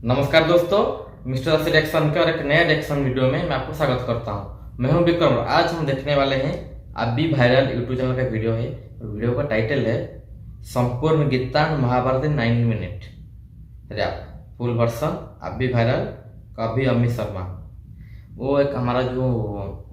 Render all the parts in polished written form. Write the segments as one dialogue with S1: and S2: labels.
S1: नमस्कार दोस्तों, mister Aseel action के और एक नया एक्शन वीडियो में मैं आपको स्वागत करता हूं। मैं हूं विक्रम। आज हम देखने वाले हैं अभी वायरल यूट्यूब चैनल का वीडियो है। वीडियो का टाइटल है संपूर्ण Gita Mahabharat 9 minute rap full version अभी वायरल कभी अमित शर्मा। वो एक हमारा जो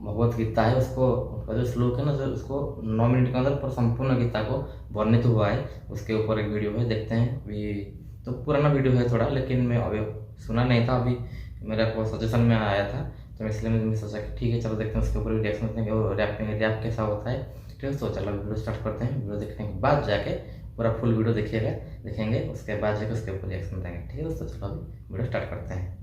S1: भगवत गीता है उसको उसका जो श्लोक है ना, जो उसको 9 मिनट के अंदर पर संपूर्ण गीता को वर्णित हुआ है, उसके ऊपर एक वीडियो है। देखते हैं। अभी तो पुराना वीडियो है थोड़ा, लेकिन मैं अभी सुना नहीं था, अभी मेरा को सजेशन में आया था, तो इसलिए मैंने सोचा कि ठीक है चलो देखते हैं उसके ऊपर रिएक्शन देखेंगे और रैप कैसा होता है। ठीक है, तो चलो वीडियो स्टार्ट करते हैं। वीडियो देखने के बाद जाके पूरा फुल वीडियो देखेंगे, उसके बाद जाके उसके ऊपर रिएक्शन देंगे। ठीक है दोस्तों, चलो अभी वीडियो स्टार्ट करते हैं।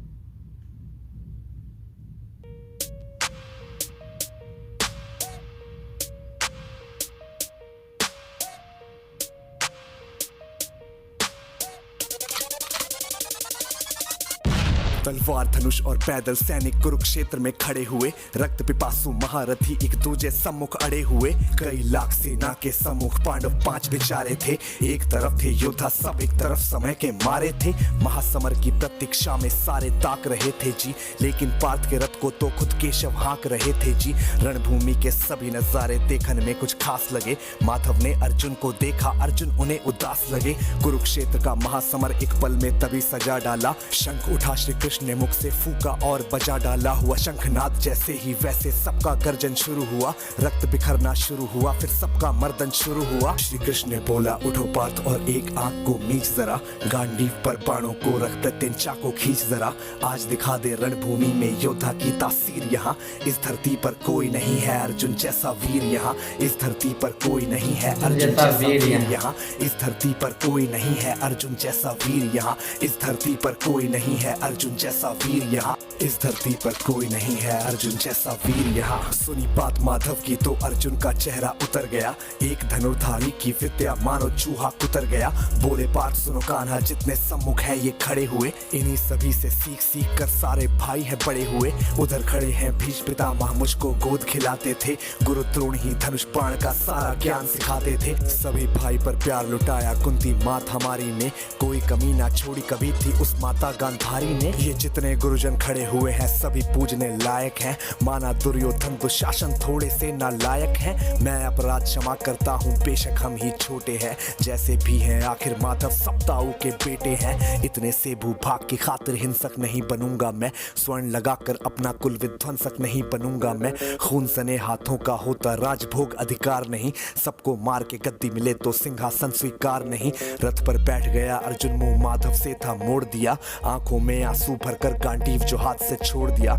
S2: तलवार धनुष और पैदल सैनिक कुरुक्षेत्र में खड़े हुए, रक्त पिपासु महारथी एक दूजे सम्मुख अड़े हुए। कई लाख सेना के सम्मुख पांडव 5 बेचारे थे। एक तरफ थे योद्धा सब, एक तरफ समय के मारे थे। महासमर की प्रतीक्षा में सारे ताक रहे थे जी, लेकिन पार्थ के रथ को तो खुद केशव हाँक रहे थे जी। रणभूमि के सभी नजारे देखने में कुछ खास लगे। माधव ने अर्जुन को देखा, अर्जुन उन्हें उदास लगे। कुरुक्षेत्र का महासमर एक पल में तभी सजा डाला। शंख उठा श्री कृष्ण ने मुख से फूका और बजा डाला। हुआ शंखनाद जैसे ही वैसे सबका गर्जन शुरू हुआ। रक्त बिखरना शुरू हुआ, फिर सबका मर्दन शुरू हुआ। श्री कृष्ण ने बोला उठो पार्थ और एक आंख को मीच जरा। गांडीव पर बाणों को रख प्रत्यंचा को खींच जरा। आज दिखा दे रणभूमि में योद्धा की तासीर यहाँ। इस धरती पर कोई नहीं है अर्जुन जैसा वीर यहाँ। इस धरती पर कोई नहीं है अर्जुन जैसा वीर यहाँ। इस धरती पर कोई नहीं है अर्जुन जैसा वीर यहाँ। इस धरती पर कोई नहीं है अर्जुन जैसा वीर यहाँ। इस धरती पर कोई नहीं है अर्जुन जैसा वीर यहाँ। सुनी बात माधव की तो अर्जुन का चेहरा उतर गया। एक धनुर्धारी की विद्या मानो चूहा कुतर गया। बोले पार्थ सुनो कान्हा, जितने सम्मुख है ये खड़े हुए, इन्हीं सभी से सीख सीख कर सारे भाई है बड़े हुए। उधर खड़े हैं भीष्म पितामह, मुझको गोद खिलाते थे। गुरु द्रोण ही धनुष बाण का सारा ज्ञान सिखाते थे। सभी भाई पर प्यार लुटाया कुंती मात हमारी ने। कोई कमी ना छोड़ी कभी थी उस माता गांधारी ने। ये जितने गुरुजन खड़े हुए हैं सभी पूजने लायक हैं। माना दुर्योधन दुशासन थोड़े से नालायक हैं। मैं अपराध क्षमा करता हूँ बेशक हम ही छोटे हैं। जैसे भी हैं आखिर माधव सप्ताऊ के बेटे हैं। इतने से भूभाग की खातिर हिंसक नहीं बनूंगा मैं। स्वर्ण लगाकर अपना कुल विध्वंसक नहीं बनूंगा मैं। खून सने हाथों का होता राजभोग अधिकार नहीं। सबको मार के गद्दी मिले तो सिंहासन स्वीकार नहीं। रथ पर बैठ गया अर्जुन, मुंह माधव से था मोड़ दिया। आंखों में आंसू भरकर गांडीव जो हाथ से छोड़ दिया।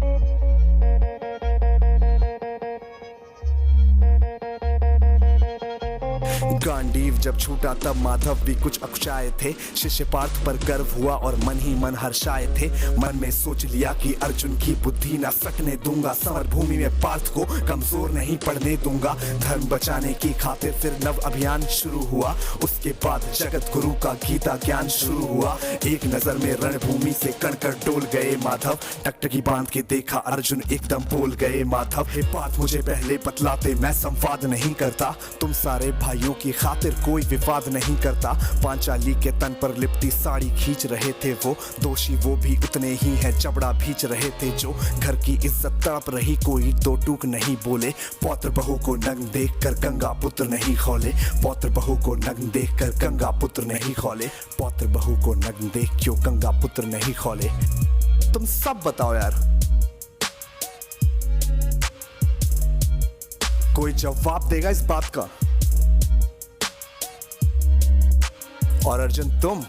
S2: गांडीव जब छूटा तब माधव भी कुछ अकुचाए थे। शिष्य पार्थ पर गर्व हुआ और मन ही मन हर्षाए थे। मन में सोच लिया कि अर्जुन की बुद्धि ना सकने दूंगा। समर भूमि में पार्थ को कमजोर नहीं पड़ने दूंगा। धर्म बचाने की खातिर फिर नव अभियान शुरू हुआ। उसके बाद जगत गुरु का गीता ज्ञान शुरू हुआ। एक नजर में रणभूमि से कणकण डोल गए माधव। टकटकी बांध के देखा अर्जुन एकदम बोल गए माधव। हे पार्थ मुझे पहले बतलाते, मैं संवाद नहीं करता। तुम सारे भाइयों की खातिर कोई विवाद नहीं करता। पांचाली के तन पर लिपटी साड़ी खींच रहे थे वो। दोषी वो भी उतने ही हैं, चबड़ा भींच रहे थे जो। घर की इज्जत तड़प रही, कोई दो टूक नहीं बोले। पौत्र बहू को नग्न देख कर गंगा पुत्र नहीं खोले। पौत्र बहू को नग्न देख कर गंगा पुत्र नहीं खोले। पौत्र बहू को नग्न देख क्यों गंगा पुत्र नहीं खोले। तुम सब बताओ यार, कोई जवाब देगा इस बात का? और अर्जुन तुम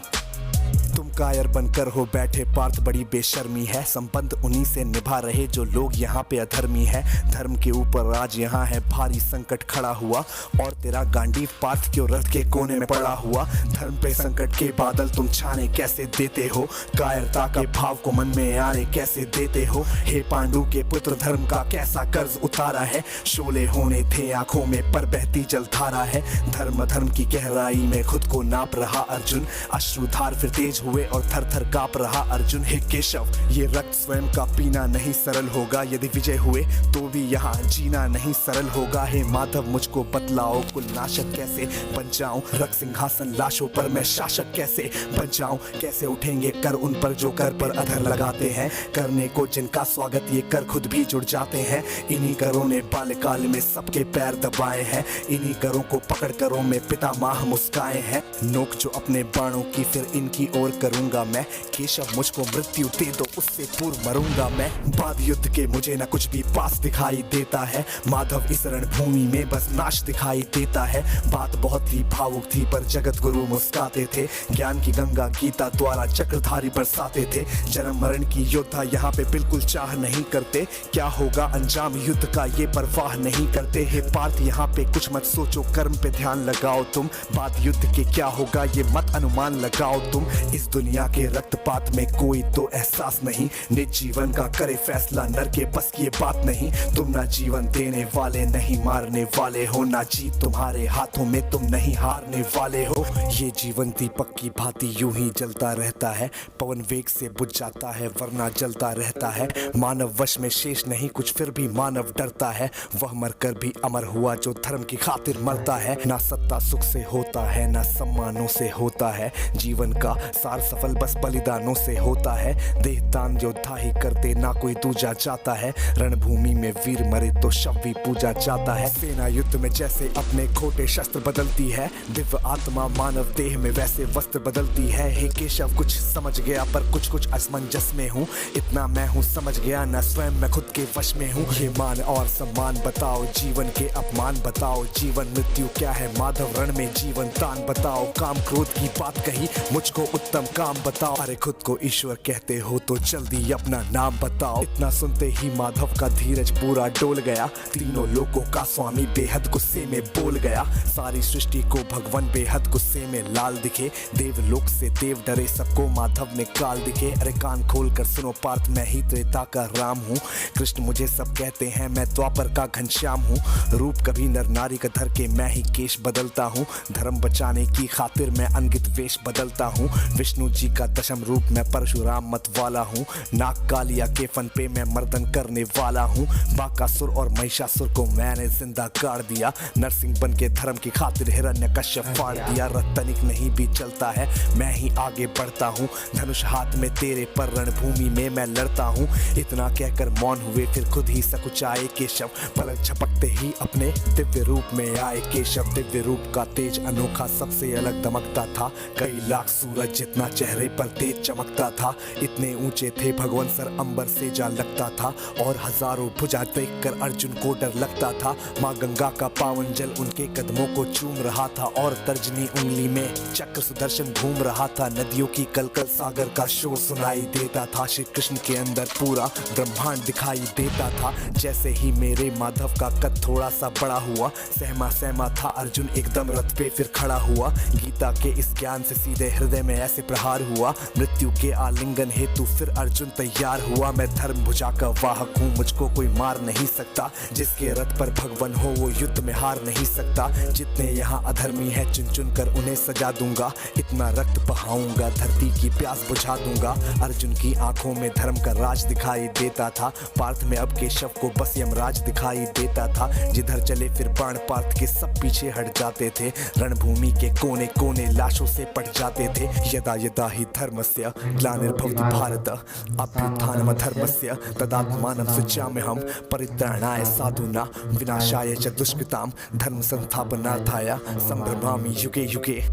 S2: कायर बनकर हो बैठे पार्थ, बड़ी बेशर्मी है। संबंध उन्हीं से निभा रहे जो लोग यहाँ पे अधर्मी है। धर्म के ऊपर आज यहाँ है भारी संकट खड़ा हुआ। और तेरा गांडीव पार्थ क्यों रथ के कोने में पड़ा हुआ। धर्म पे संकट के बादल तुम छाने कैसे देते हो। कायरता के भाव को मन में आने कैसे देते हो। हे पांडु के पुत्र, धर्म का कैसा कर्ज उतारा है। शोले होने थे आंखों में पर बहती जलधारा है। धर्म धर्म की गहराई में खुद को नाप रहा अर्जुन। अश्रुधार फिर तेज हुए और थर थर कांप रहा अर्जुन। हे केशव, ये रक्त स्वयं का पीना नहीं सरल होगा, यदि विजय हुए तो भी यहाँ जीना नहीं सरल होगा। हे माधव, मुझको बतलाओ कुल नाशक कैसे बन जाऊं, रक्त सिंहासन लाशों पर मैं शासक कैसे बन जाऊं। कैसे उठेंगे कर उन पर जो कर पर अधर लगाते हैं, करने को जिनका स्वागत ये कर खुद भी जुड़ जाते हैं। इन्हीं करों ने बाल्यकाल में सबके पैर दबाए हैं, इन्हीं करों को पकड़ करों में पितामह मुस्काए हैं। नोक जो अपने बाणों की फिर इनकी ओर करूंगा मैं, केशव मुझको मृत्यु दे दो उससे पूर्व मरूंगा मैं। बाद युद्ध के मुझे न कुछ भी पास दिखाई देता है, माधव इस रणभूमि में बस नाश दिखाई देता है। बात बहुत ही भावुक थी पर जगत गुरु मुस्काते थे, ज्ञान की गंगा गीता द्वारा चक्रधारी बरसाते थे। जन्म मरण की योद्धा यहाँ पे बिल्कुल चाह नहीं करते, क्या होगा अंजाम युद्ध का ये परवाह नहीं करते। हे पार्थ, यहाँ पे कुछ मत सोचो, कर्म पे ध्यान लगाओ तुम, बाद युद्ध के क्या होगा ये मत अनुमान लगाओ तुम। इस दुनिया के रक्तपात में कोई तो एहसास नहीं, निज जीवन का करे फैसला नर के बस की ये बात नहीं। तुम ना जीवन देने वाले नहीं मारने वाले हो, ना जीत तुम्हारे हाथों में तुम नहीं हारने वाले हो। ये जीवन दीपक की भांति यूं ही जलता रहता है, पवन वेग से बुझ जाता है वरना जलता रहता है। मानव वश में शेष नहीं कुछ फिर भी मानव डरता है, वह मरकर भी अमर हुआ जो धर्म की खातिर मरता है। ना सत्ता सुख से होता है ना सम्मानों से होता है, जीवन का सार सफल बस बलिदानों से होता है। देहदान योद्धा ही करते ना कोई दूजा जाता है, रणभूमि में वीर मरे तो शव भी पूजा जाता है। सेना युद्ध में जैसे अपने खोटे शस्त्र बदलती है, दिव्य आत्मा मानव देह में वैसे वस्त्र बदलती है। हे केशव, कुछ समझ गया पर कुछ कुछ असमंजस में हूँ, इतना मैं हूँ समझ गया न स्वयं मैं खुद के वश में हूँ। ये मान और सम्मान बताओ, जीवन के अपमान बताओ, जीवन मृत्यु क्या है माधव रण में जीवन दान बताओ। काम क्रोध की बात कही मुझको उत्तम काम बताओ, अरे खुद को ईश्वर कहते हो तो जल्दी अपना नाम बताओ। इतना सुनते ही माधव का धीरज पूरा डोल गया, तीनों लोगों का स्वामी बेहद गुस्से में बोल गया। सारी सृष्टि को भगवान बेहद गुस्से में लाल दिखे, देवलोक से देव डरे सबको माधव ने काल दिखे। अरे कान खोल कर सुनो पार्थ, मैं ही त्रेता का राम हूँ, कृष्ण मुझे सब कहते हैं मैं द्वापर का घनश्याम हूँ। रूप कभी नर नारी का धर के मैं ही केश बदलता हूँ, धर्म बचाने की खातिर मैं अनगित वेश बदलता हूँ। विष्णु जी का दशम रूप मैं परशुराम मत वाला हूँ, नाग कालिया के फन पे मैं मर्दन करने वाला हूँ। बाकासुर और महिषासुर को मैंने जिंदा गाड़ दिया, नरसिंह बन के धर्म की खातिर हिरण्यकश्यप फाड़ दिया। रतनिक नहीं भी चलता है मैं ही आगे बढ़ता हूँ, धनुष हाथ में तेरे पर रणभूमि में मैं लड़ता हूँ। इतना कहकर मौन हुए फिर खुद ही सकुचाए केशव, पलक झपकते ही अपने दिव्य रूप में आए केशव। दिव्य रूप का तेज अनोखा सबसे अलग दमकता था, कई लाख सूरज जितना चेहरे पर तेज चमकता था। इतने ऊंचे थे भगवान सर अंबर से जा लगता था, और हजारों भुजा देखकर अर्जुन को डर लगता था। माँ गंगा का पावन जल उनके कदमों को चूम रहा था, और तर्जनी उंगली में चक्र सुदर्शन घूम रहा था। नदियों की कलकल सागर का शोर सुनाई देता था, श्री कृष्ण के अंदर पूरा ब्रह्मांड दिखाई देता था। जैसे ही मेरे माधव का कद थोड़ा सा बड़ा हुआ, सहमा सहमा था अर्जुन एकदम रथ पे फिर खड़ा हुआ। गीता के इस ज्ञान से सीधे हृदय में ऐसे प्रहार हुआ, मृत्यु के आलिंगन हेतु फिर अर्जुन तैयार हुआ। मैं धर्म भुजा का वाहक हूँ, मुझको कोई मार नहीं सकता, जिसके रथ पर भगवान हो वो युद्ध में हार नहीं सकता। जितने यहाँ अधर्मी है चुन चुन कर उन्हें सजा दूंगा, इतना रक्त बहाऊंगा धरती की प्यास बुझा दूंगा। अर्जुन की आंखों में धर्म का राज दिखाई देता था, पार्थ में अब केशव को बस यमराज दिखाई देता था। जिधर चले फिर बाण पार्थ के सब पीछे हट जाते थे, रणभूमि के कोने कोने लाशों से पट जाते थे। यदा यदा ही धर्मस्य ग्लानिर्भवति भारत अभ्युत्थानम् अधर्मस्य तदात्मानं सृजाम्यहम् परित्राणाय साधूनां विनाशाय च दुष्कृतां धर्म संस्थापनार्थाय संभ्रमामि युगे युगे।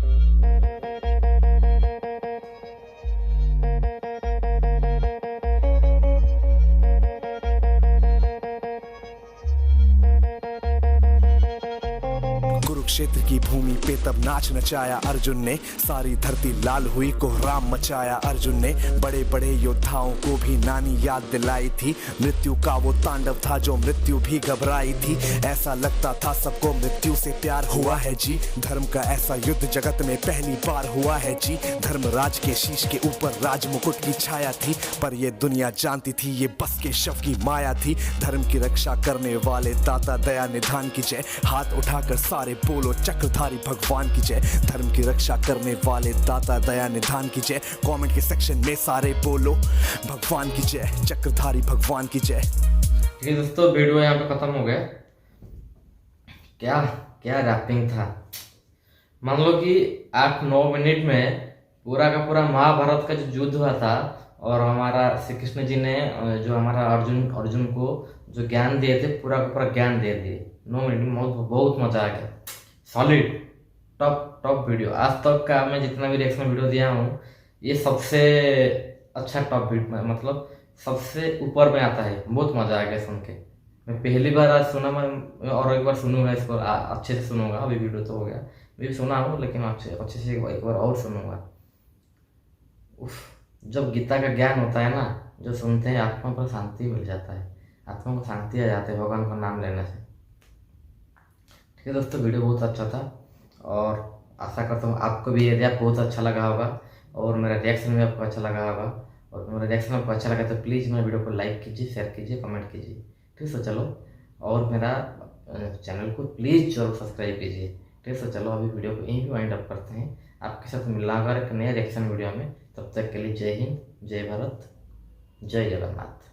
S2: कुरुक्षेत्र की भूमि पे तब नाच नचाया अर्जुन ने, सारी धरती लाल हुई कोहराम मचाया अर्जुन ने। बड़े बड़े योद्धाओं को भी नानी याद दिलाई थी, मृत्यु का वो तांडव था जो मृत्यु भी घबराई थी। ऐसा लगता था सबको मृत्यु से प्यार हुआ है जी, धर्म का ऐसा युद्ध जगत में पहली बार हुआ है जी। धर्मराज के शीश के ऊपर राज मुकुट की छाया थी, पर ये दुनिया जानती थी ये बस के शव की माया थी। धर्म की रक्षा करने वाले दाता दया निधान की जय, हाथ उठाकर सारे बोल बोलो चक्रधारी भगवान की जय। धर्म की रक्षा करने वाले दाता दया निधान की जय। कमेंट के सेक्शन में सारे बोलो भगवान की जय, चक्रधारी भगवान की जय।
S1: ठीक है दोस्तों, वीडियो यहाँ पे खत्म हो गया। क्या क्या रैपिंग था। मान लो कि 8-9 मिनट में पूरा का पूरा महाभारत का जो युद्ध हुआ था, और हमारा श्री कृष्ण जी ने जो हमारा अर्जुन को जो ज्ञान दिए थे, पूरा का पूरा ज्ञान दे दिए 9 मिनट में। बहुत मजा आ गया। Solid top video. आज तक का मैं जितना भी रिएक्शन वीडियो दिया हूँ, ये सबसे अच्छा टॉप वीडियो, मतलब सबसे ऊपर में आता है। बहुत मजा आ गया सुन के। मैं पहली बार आज सुना, मैं और एक बार सुनूंगा इसको, अच्छे से सुनूंगा। अभी वीडियो तो हो गया, मैं भी सुना हूँ, लेकिन अच्छे से एक बार और सुनूंगा। उफ, जब गीता का ज्ञान होता है ना, जो सुनते हैं आत्मा पर शांति मिल जाता है, आत्मा को शांति आ जाती है भगवान का नाम लेने से। ठीक है दोस्तों, वीडियो बहुत अच्छा था, और आशा करता हूँ आपको भी ये रिएक्ट बहुत अच्छा लगा होगा, और मेरा रिएक्शन भी आपको अच्छा लगा होगा। और मेरा रिएक्शन आपको अच्छा लगा तो प्लीज़ मेरे वीडियो को लाइक कीजिए, शेयर कीजिए, कमेंट कीजिए। ठीक है चलो, और मेरा चैनल को प्लीज़ जरूर सब्सक्राइब कीजिए। ठीक है चलो, अभी वीडियो को यहीं पे वाइंड अप करते हैं। आपके साथ मिलना होगा एक नए रिएक्शन वीडियो में। तब तक के लिए जय हिंद, जय भारत, जय जगन्नाथ।